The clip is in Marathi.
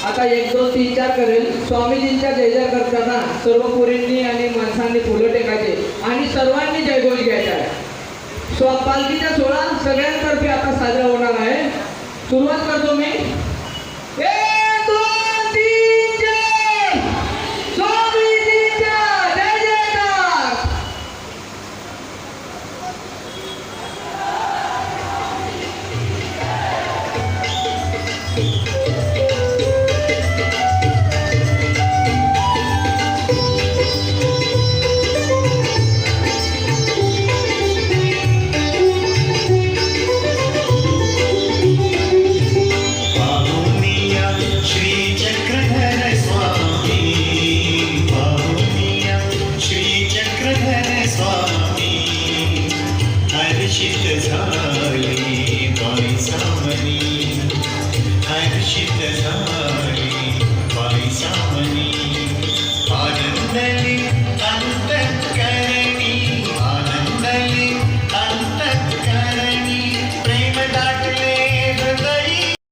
आता 1 2 3 4 करेल. स्वामीजींच्या जय जय करताना सर्व पुरींनी आणि माणसांनी फुलं टेकायचे आणि सर्वांनी जयघोष घ्यायचा आहे. पालखीचा सोहळा सगळ्यांतर्फे आता साजरा होणार आहे. सुरुवात करतो मी. 1 2 3 4 स्वामीजींच्या जय जयकार. हर्षित झाली बाई सामनी, हर्षित झाली.